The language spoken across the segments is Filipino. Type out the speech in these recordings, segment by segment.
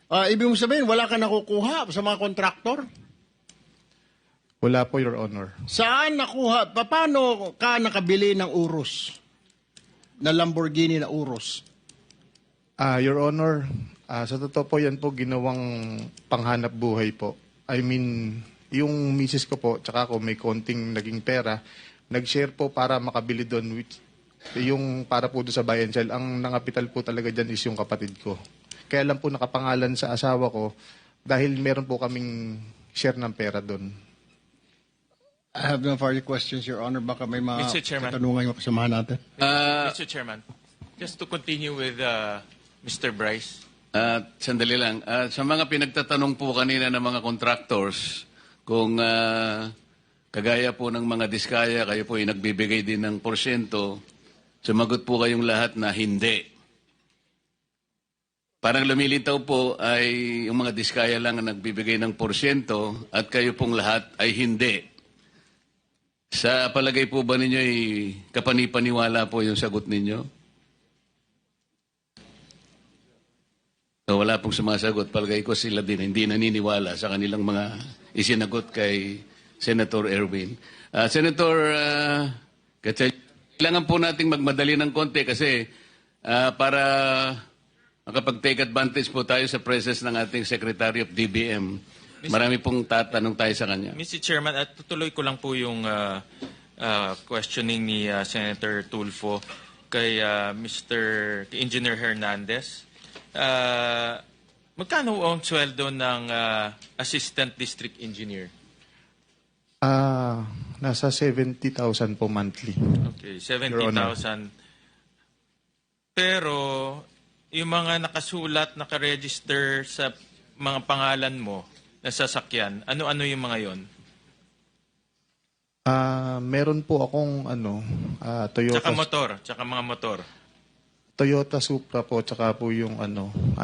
Ibig mo sabihin, wala ka nakukuha sa mga kontraktor? Wala po, Your Honor. Saan nakuha? Paano ka nakabili ng Urus? Na Lamborghini na Urus? Your Honor, sa totoo po yan po ginawang panghanap buhay po. I mean, yung misis ko po, tsaka ako may konting naging pera, nag-share po para makabili doon, which, yung para po doon sa buy and sell. Ang nangapital po talaga dyan is yung kapatid ko. Kaya lang po nakapangalan sa asawa ko dahil meron po kaming share ng pera doon. I have no further questions, Your Honor. Baka may mga Mr. Chairman. katanungan yung kasamahan natin. Mr. Chairman, just to continue with Mr. Bryce. Sandali lang. Sa mga pinagtatanong po kanina ng mga contractors, kung kagaya po ng mga diskaya, kayo po ay nagbibigay din ng porsyento, sumagot po kayong lahat na hindi. Parang lumilitaw po ay yung mga diskaya lang ang nagbibigay ng porsyento at kayo pong lahat ay hindi. Sa palagay po ba ninyo ay kapanipaniwala po yung sagot ninyo? So, wala pong sumasagot. Palagay ko sila din hindi naniniwala sa kanilang mga isinagot kay Senator Erwin. Senator kailangan po nating magmadali ng konti kasi para makapag-take advantage po tayo sa presence ng ating Secretary of DBM. Marami pong tatanong tayo sa kanya. Mr. Chairman, at tutuloy ko lang po yung questioning ni Senator Tulfo kay Engineer Hernandez. Magkano ang sweldo ng Assistant District Engineer? Nasa 70,000 po monthly. Okay, 70,000. Pero yung mga nakasulat, nakaregister sa mga pangalan mo na sasakyan, ano-ano yung mga yon? Meron po akong Toyota. Tsaka mga motor. Toyota Supra po, tsaka po yung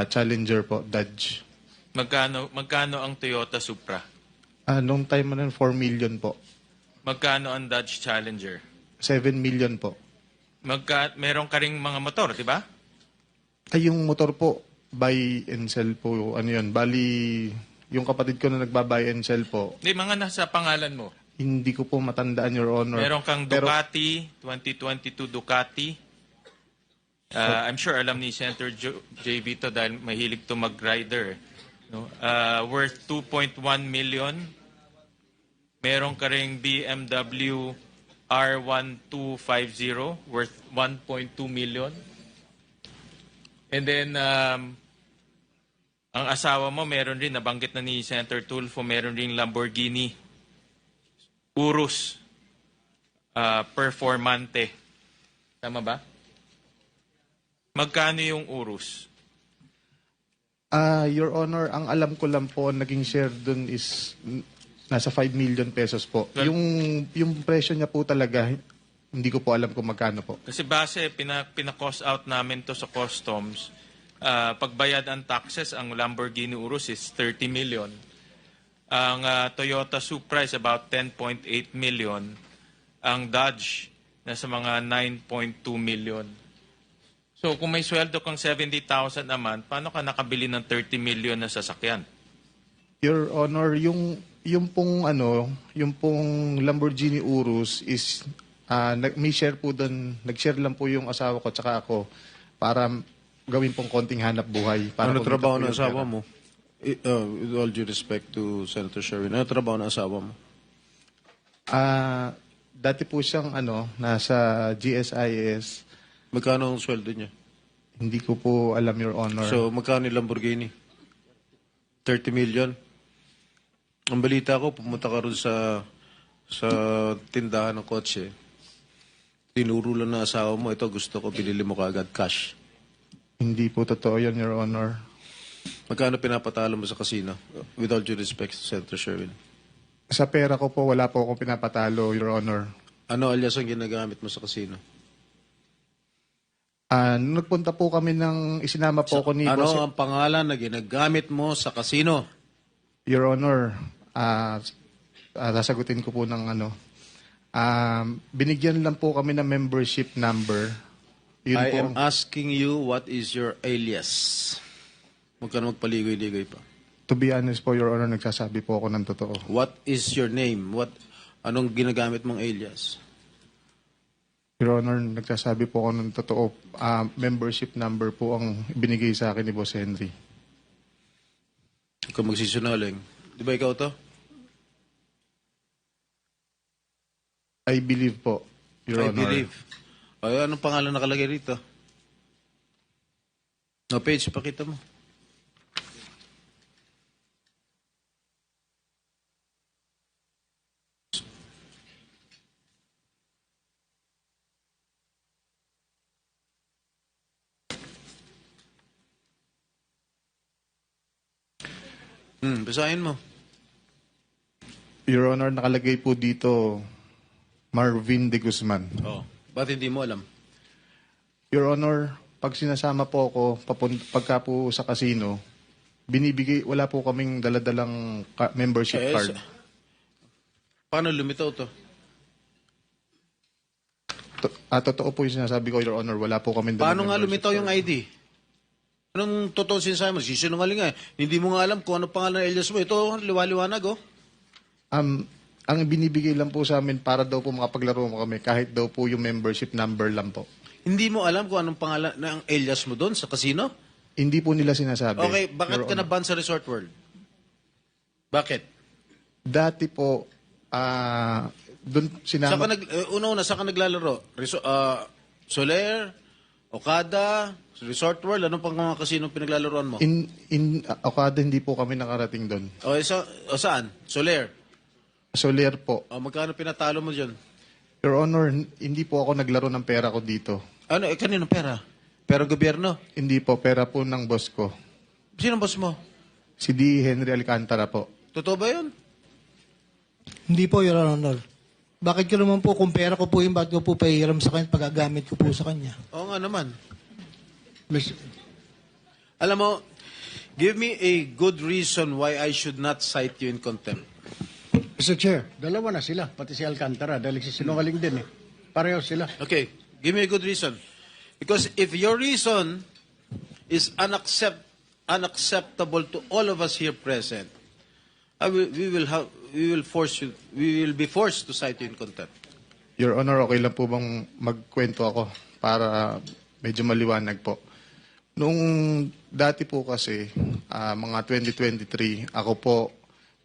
Challenger po, Dodge. Magkano ang Toyota Supra? Nung time na 4 million po. Magkano ang Dodge Challenger? 7 million po. Meron ka ring mga motor, di ba? Ay, yung motor po, buy and sell po. Ano yun? Bali, yung kapatid ko na nagba-buy and sell po, Hindi, mga nasa pangalan mo. hindi ko po matandaan, Your Honor. Meron kang Pero- Ducati, 2022 Ducati. I'm sure alam ni Senator JV to dahil mahilig to mag-rider. No? Worth 2.1 million. Meron ka ring BMW R1250 worth 1.2 million. And then, ang asawa mo meron rin, nabanggit na ni Senator Tulfo, meron rin Lamborghini Urus Performante. Tama ba? Magkano yung Urus? Your Honor, ang alam ko lang po, naging share dun is nasa 5 million pesos po. Well, yung presyo niya po talaga, hindi ko po alam kung magkano po. Kasi base, pina-cost out namin to sa customs. Pagbayad ang taxes, ang Lamborghini Urus is 30 million. Ang Toyota Supra is about 10.8 million. Ang Dodge, nasa mga 9.2 million. So kung may sweldo kang 70,000 a month, paano ka nakabili ng 30 million na sasakyan? Your Honor, yung pong Lamborghini Urus is may share po doon, nag-share lang po yung asawa ko tsaka ako para gawin pong konting hanap buhay. Para Ano kumita trabaho po ng yung asawa pera. mo? With all due respect to Senator Sherwin, ano trabaho ng asawa mo? Dati po siyang nasa GSIS. Magkano ang sweldo niya? Hindi ko po alam, Your Honor. So, magkano yung Lamborghini? 30 million? Ang balita ko, pumunta ka rin sa tindahan ng kotse. Tinuro lang na asawa mo, ito gusto ko, binili mo kaagad cash. Hindi po totoo yun, Your Honor. Magkano pinapatalo mo sa casino? With all due respect to Senator Sherwin. Sa pera ko po, wala po akong pinapatalo, Your Honor. Ano alias ang ginagamit mo sa casino? Nung nagpunta po kami isinama po ako ni Ano Boss- ang pangalan na ginagamit mo sa casino? Your Honor, sasagutin ko po ng binigyan lang po kami ng membership number. Yun I po, am asking you what is your alias? Huwag ka na magpaligoy-ligoy pa. To be honest po, Your Honor, nagsasabi po ako ng totoo. What is your name? Anong ginagamit mong alias? Your Honor, nagsasabi po ako ng totoo. Membership number po ang binigay sa akin ni Boss Henry. Huwag ka magsisinungaling. Di ba ikaw to? I believe po, Your I Honor. believe. Ay, anong pangalan nakalagay rito? No page, pakita mo. Basahin mo. Your Honor, nakalagay po dito Marvin de Guzman. Oh. Ba't hindi mo alam? Your Honor, pag sinasama po ako pagka po sa casino, wala po kaming daladalang membership card. Paano lumitaw to? Totoo po yung sinasabi ko, Your Honor, wala po kaming Paano nga membership lumitaw card. yung ID? Anong totoo sinasabi mo? Sisinungaling nga eh. Hindi mo nga alam kung ano pangalan ng alias mo. Ito, liwaliwanag oh. Ang binibigay lang po sa amin para daw po makapaglaro mo kami, kahit daw po yung membership number lang po. Hindi mo alam kung anong pangalan ng alias mo doon sa casino? Hindi po nila sinasabi. Okay, bakit Your ka Honor. na-ban sa Resort World? Bakit? Dati po, doon sinama... Una-una, saan ka naglalaro? Soler? Okada? Resort World? Anong pang mga casino pinaglalaroan mo? In Okada, hindi po kami nakarating doon. Saan? Soler? Soler po. Magkano pinatalo mo dyan? Your Honor, hindi po ako naglaro ng pera ko dito. Ano? Kanino pera? Pera gobyerno? Hindi po, pera po ng boss ko. Sino boss mo? Si D. Henry Alcantara po. Totoo ba yun? Hindi po, Your Honor. Bakit ko naman po, kung pera ko po yung bakit ko po pahiram sa kanya, pagagamit ko po sa kanya. Oo nga naman. Alam mo, give me a good reason why I should not cite you in contempt. Mr. Chair, dalawa na sila, pati si Alcantara, dahil sinungaling din eh. Pareho sila. Okay, give me a good reason. Because if your reason is unacceptable to all of us here present, we will be forced to cite you in contempt. Your Honor, okay lang po bang magkwento ako para medyo maliwanag po? Nung dati po kasi, mga 2023, ako po,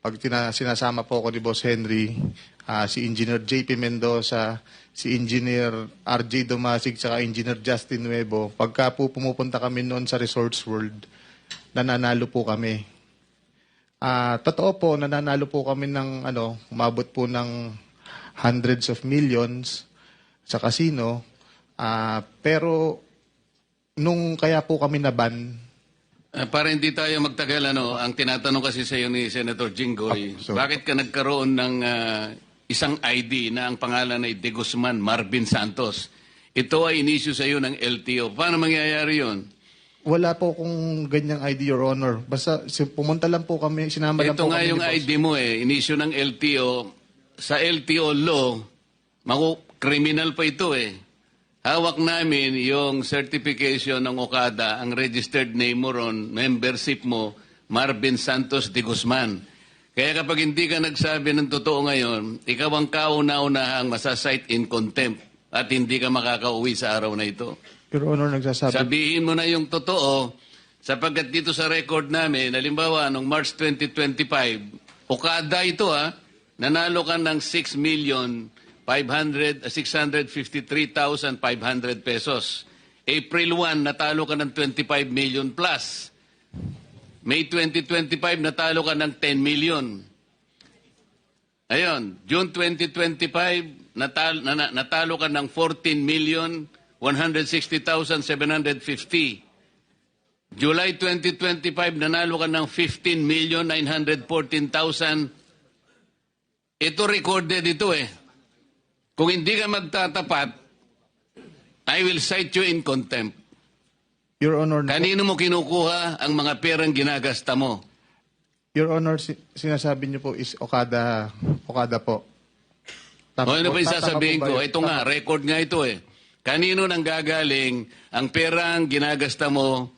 pag sinasama po ako ni Boss Henry, si Engineer JP Mendoza, si Engineer RJ Domasig, saka Engineer Justin Nuevo, pagka po pumupunta kami noon sa Resorts World, nananalo po kami. Totoo po, nananalo po kami ng, umabot po ng hundreds of millions sa casino. Pero, nung kaya po kami naban, Para hindi tayo magtagal, ang tinatanong kasi sa iyo ni Senator Jinggoy, sorry. bakit ka nagkaroon ng isang ID na ang pangalan ay De Guzman Marvin Santos? Ito ay inisyu sa iyo ng LTO. Paano mangyayari yun? wala po kung ganyang ID, Your Honor. Basta pumunta lang po kami, sinama lang Ito po nga kami yung ni Boss. ID mo inisyu ng LTO. Sa LTO law, criminal pa ito Hawak namin yung certification ng Okada, ang registered name mo ron, membership mo, Marvin Santos de Guzman. Kaya kapag hindi ka nagsabi ng totoo ngayon, ikaw ang kauna-unahang masasite in contempt at hindi ka makakauwi sa araw na ito. Your Honor, nagsasabi. Sabihin mo na yung totoo, sapagkat dito sa record namin, halimbawa, noong March 2025, Okada ito nanalo ka ng 653,500 pesos. April 1, natalo ka ng 25 million plus. May 2025, natalo ka ng 10 million. Ayun, June 2025, natalo ka ng 14,160,750. July 2025, nanalo ka ng 15,914,000. Ito recorded ito Kung hindi ka magtatapat, I will cite you in contempt. Your Honor, Kanino mo kinukuha ang mga perang ginagasta mo? Your Honor, sinasabi niyo po is Okada po. O ano po- pa yung sasabihin tama po ko? ba yun? Ito nga, record nga ito Kanino nang gagaling ang perang ginagasta mo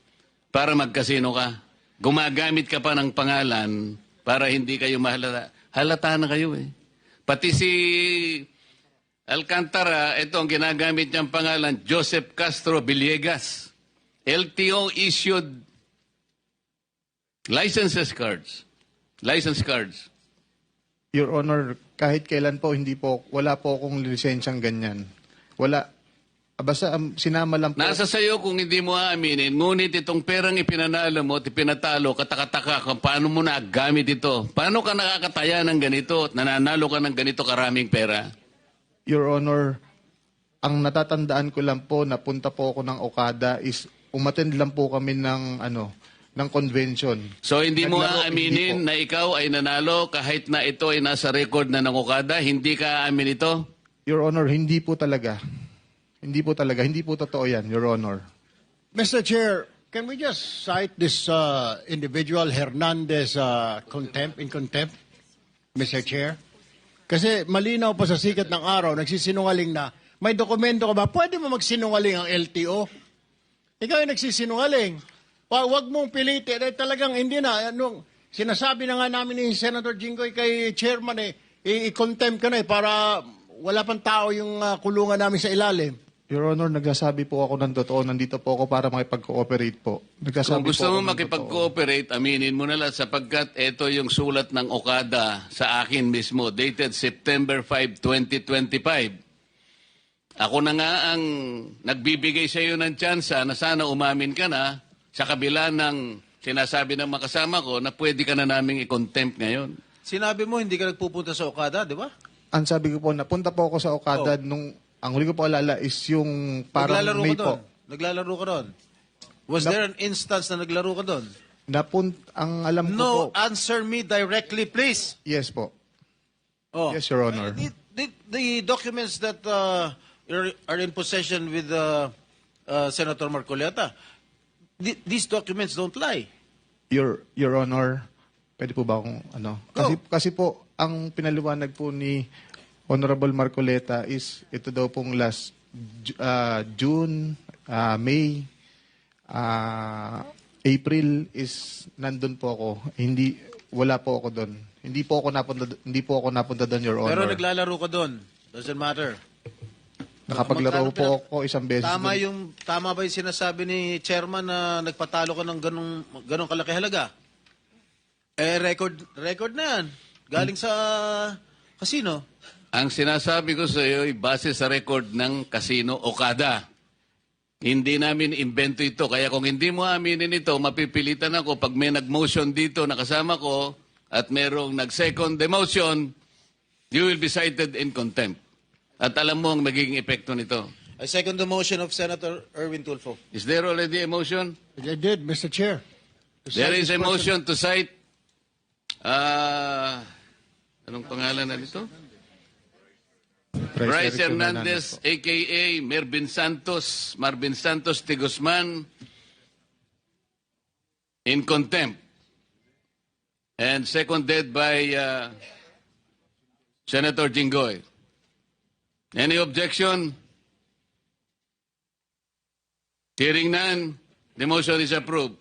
para magkasino ka? gumagamit ka pa ng pangalan para hindi kayo mahalata. Halata na kayo eh. Pati si Alcantara, ito ang ginagamit niyang pangalan, Joseph Castro Villegas. LTO issued license cards. Your Honor, kahit kailan po, wala po akong lisensyang ganyan. Wala. Basta sinama lang po. Nasa sayo kung hindi mo aaminin, ngunit itong perang ipinanalo mo at ipinatalo, katakataka kung paano mo nagamit ito. Paano ka nakakataya ng ganito at nananalo ka ng ganito karaming pera? Your Honor, ang natatandaan ko lang po, napunta po ako ng Okada is umattend lang po kami ng convention. So hindi mo Naglaro, aaminin hindi po. na ikaw ay nanalo kahit na ito ay nasa record na ng Okada? Hindi ka aamin ito? Your Honor, hindi po talaga. Hindi po talaga. Hindi po totoo yan, Your Honor. Mr. Chair, can we just cite this individual Hernandez in contempt, Mr. Chair? Kasi malinaw pa sa sikat ng araw, nagsisinungaling na, may dokumento ka ba? Pwede mo magsinungaling ang LTO? Ikaw yung nagsisinungaling. Huwag mong pilitin. Talagang hindi na. Sinasabi na nga namin ni Senator Jinggoy kay Chairman i-contempt ka na para wala pang tao yung kulungan namin sa ilalim. Your Honor, nagsasabi po ako ng totoo. Nandito po ako para makipag-cooperate po. Kung gusto mo po ako ng makipag-cooperate, aminin mo na lang sapagkat ito yung sulat ng Okada sa akin mismo, dated September 5, 2025. Ako na nga ang nagbibigay sa iyo ng tsansa na sana umamin ka na sa kabila ng sinasabi ng makasama ko na pwede ka na naming i-contempt ngayon. Sinabi mo hindi ka nagpupunta sa Okada, di ba? Ang sabi ko po, napunta po ako sa Okada nung, ang huli ko po alala is yung parang Naglalaro May ka po. doon. Naglalaro ka doon. Was there an instance na naglaro ka doon? Ang alam ko po, No, answer me directly, please. yes po. Oh. Yes, Your Honor. The documents that are in possession with Senator Marcoleta, these documents don't lie. Your Honor, pwede po ba akong Kasi po, ang pinaliwanag po ni Honorable Marcoleta is ito daw pong last June, May, April is nandun po ako. Wala po ako doon. Hindi po ako napunta doon, Your Honor. Pero naglalaro ka doon. Doesn't matter. Nakapaglaro Magkano po ako isang beses. Tama ba yung sinasabi ni Chairman na nagpatalo ka ng ganong kalaki halaga? Record na yan. Galing sa casino. Ang sinasabi ko sa iyo ay base sa record ng Casino Okada. Hindi namin invento ito. Kaya kung hindi mo aminin ito, mapipilitan ako pag may nag-motion dito na kasama ko at merong nag-second demotion, you will be cited in contempt. At alam mo ang magiging epekto nito. I second the motion of Senator Erwin Tulfo. Is there already a motion? I did, Mr. Chair. There is a motion to cite anong pangalan na nito? Bryce Hernandez, a.k.a. Marvin Santos T. Guzman, in contempt. And seconded by Senator Jinggoy. Any objection? Hearing none, the motion is approved.